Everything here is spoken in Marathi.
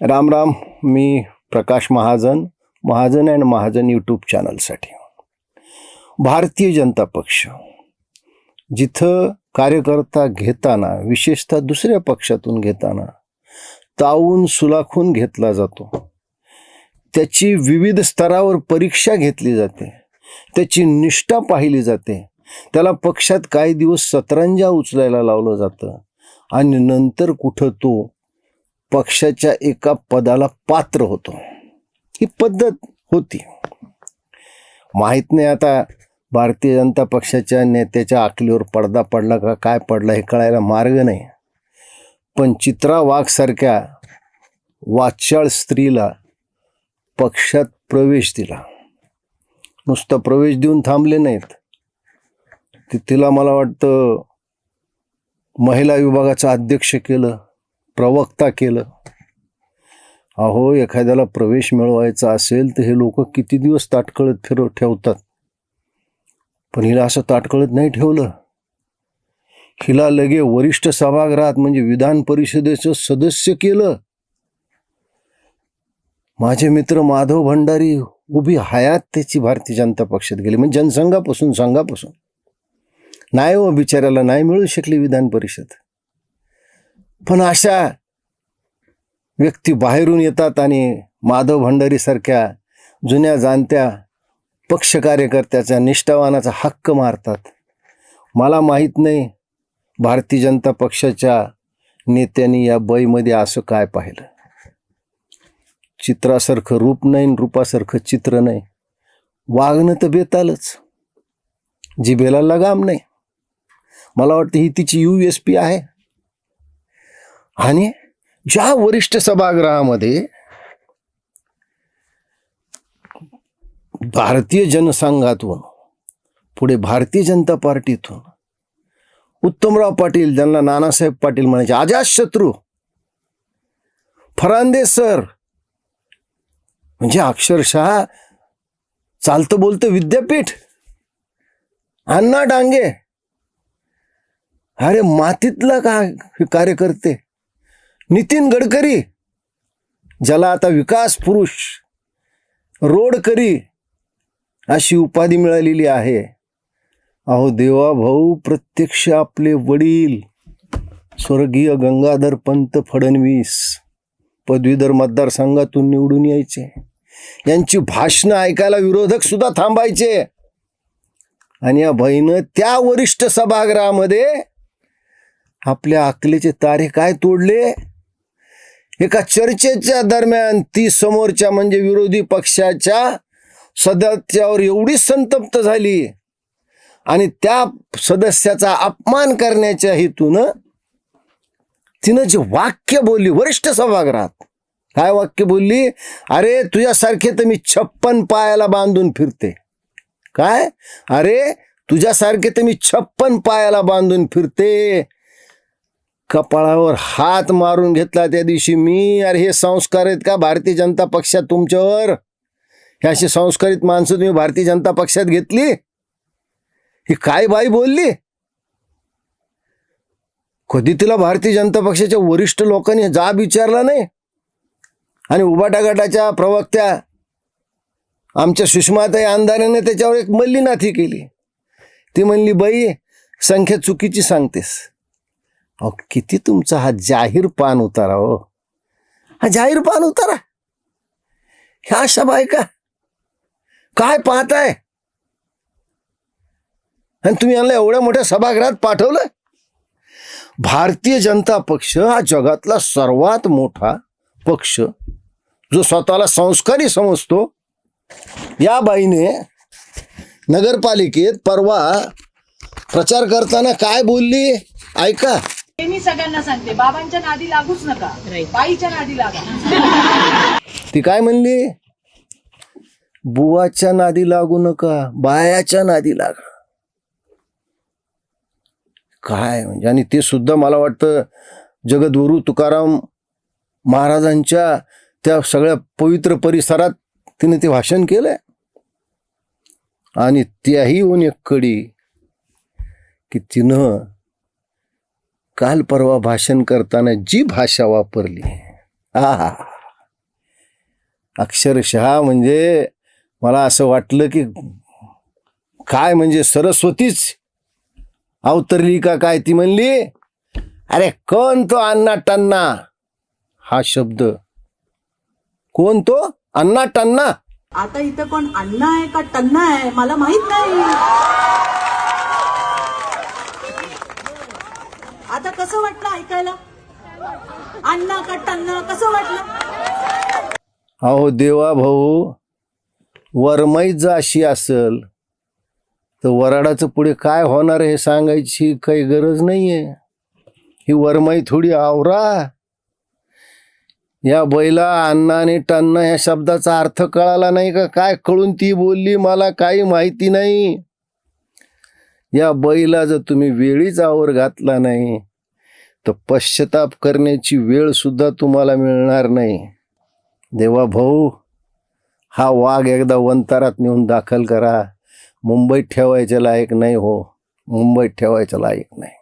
राम राम. मी प्रकाश महाजन, महाजन अँड महाजन यूट्यूब चॅनलसाठी. भारतीय जनता पक्ष जिथं कार्यकर्ता घेताना, विशेषतः दुसऱ्या पक्षातून घेताना तावून सुलाखून घेतला जातो, त्याची विविध स्तरावर परीक्षा घेतली जाते, त्याची निष्ठा पाहिली जाते, त्याला पक्षात काही दिवस सतरंजा उचलायला लावलं जातं आणि नंतर कुठं तो पक्षाच्या एका पदाला पात्र होतो. ही पद्धत होती. माहीत नाही आता भारतीय जनता पक्षाच्या नेत्याच्या आकलीवर पडदा पडला का काय पडला हे कळायला मार्ग नाही. पण चित्रा वाघसारख्या वाचाळ स्त्रीला पक्षात प्रवेश दिला. नुसता प्रवेश देऊन थांबले नाहीत, तिला मला वाटतं महिला विभागाचं अध्यक्ष केलं, प्रवक्ता केलं. अहो, एखाद्याला प्रवेश मिळवायचा असेल तर हे लोक किती दिवस ताटकळत ठेवतात, पण हिला असं ताटकळत नाही ठेवलं. हिला लगे वरिष्ठ सभागृहात म्हणजे विधान परिषदेचं सदस्य केलं. माझे मित्र माधव भंडारी उभी हयात त्याची भारतीय जनता पक्षात गेली, म्हणजे संघापासून नाही हो, बिचाऱ्याला नाही मिळू शकली विधान परिषद. पण अशा व्यक्ती बाहेरून येतात आणि माधव भंडारी सारख्या जुन्या जाणत्या पक्ष कार्यकर्त्याचा, निष्ठावानाचा हक्क मारतात. मला माहीत नाही भारतीय जनता पक्षाच्या नेत्यांनी या बाईमध्ये असं काय पाहिलं. चित्रासारखं रूप नाही, रूपासारखं चित्र नाही, वागणं तर बेतालच, जिभेला लगाम नाही. मला वाटतं ही तिची USP आहे. आणि ज्या वरिष्ठ सभागृहामध्ये भारतीय जनसंघातून पुढे भारतीय जनता पार्टीतून उत्तमराव पाटील, ज्यांना नानासाहेब पाटील म्हणायचे, अजातशत्रू फरांदे सर, म्हणजे अक्षरशः चालतं बोलतं विद्यापीठ, अण्णा डांगे, अरे मातीतला का कार्यकर्ते, नितीन गडकरी, ज्याला आता विकास पुरुष, रोडकरी अशी उपाधी मिळालेली आहे. अहो देवा भाऊ, प्रत्यक्ष आपले वडील स्वर्गीय गंगाधर पंत फडणवीस पदवीधर मतदारसंघातून निवडून यायचे. यांची भाषणं ऐकायला विरोधक सुद्धा थांबायचे. आणि या बाईनं त्या वरिष्ठ सभागृहामध्ये आपल्या अकलेचे तारे काय तोडले. एका चर्चेच्या दरम्यान ती समोरच्या म्हणजे विरोधी पक्षाच्या सदस्यावर एवढी संतप्त झाली आणि त्या सदस्याचा अपमान करण्याच्या हेतूनं तिनं जे वाक्य बोलली वरिष्ठ सभागृहात, काय वाक्य बोलली, अरे तुझ्यासारखे तर मी 56 पायाला बांधून फिरते. काय, अरे तुझ्यासारखे तर मी 56 पायाला बांधून फिरते. कपाळावर हात मारून घेतला त्या दिवशी मी. अरे हे संस्कार आहेत का भारतीय जनता पक्षात तुमच्यावर? हे अशी संस्कारित माणसं तुम्ही भारतीय जनता पक्षात घेतली? ही काय बाई बोलली? कधी तिला भारतीय जनता पक्षाच्या वरिष्ठ लोकांनी जाब विचारला नाही. आणि उभाटा गटाच्या प्रवक्त्या आमच्या सुषमाताई अंधारेने त्याच्यावर एक मल्लीनाथी केली. ती म्हणली, बाई संख्या चुकीची सांगतेस. अहो, किती तुमचा हा जाहीर पान उतारा हो, हा जाहीर पान उतारा. ह्या अशा बायका काय पाहताय? आणि तुम्ही यांना एवढ्या मोठ्या सभागृहात पाठवलं. भारतीय जनता पक्ष हा जगातला सर्वात मोठा पक्ष, जो स्वतःला संस्कारी समजतो. या बाईने नगरपालिकेत परवा प्रचार करताना काय बोलली ऐका. मी सगळ्यांना सांगते, बाबांच्या नादी लागूच नका, बाईच्या नादी लागा. ती काय म्हणली, बुवाच्या नादी लागू नका, बायाच्या नादी लागा. काय म्हणजे, आणि ते सुद्धा मला वाटतं जगद्गुरु तुकाराम महाराजांच्या त्या सगळ्या पवित्र परिसरात तिने ते भाषण केलंय. आणि त्याही होऊन एक कडी की तिनं काल परवा भाषण करताना जी भाषा वापरली, आहा, अक्षरशः म्हणजे मला असं वाटलं की काय म्हणजे सरस्वतीच अवतरली का काय. ती म्हणली, अरे कोण तो अण्णा टन्ना. हा शब्द, कोण तो अण्णा टन्ना. आता इथं कोण अण्णा आहे का टन्ना आहे मला माहित नाही. आता कसं वाटलं ऐकायला, अण्णा का टन्ना कसं वाटलं. अहो देवा भाऊ, वरमाईच जर अशी असल तर वराडाचं पुढे काय होणार हे सांगायची काही गरज नाहीये. ही वरमाई थोडी आवरा. या बैला अण्णा आणि टन्ना ह्या शब्दाचा अर्थ कळाला नाही का काय, कळून ती बोलली मला काही माहिती नाही. या बैला जर तुम्ही वेळीच आवर घातला नाही तर पश्चाताप करण्याची वेळ सुद्धा तुम्हाला मिळणार नाही. देवा भाऊ, हा वाघ एकदा वंतारात नेऊन दाखल करा. मुंबईत ठेवायच्या लायक नाही हो, मुंबईत ठेवायच्या लायक नाही.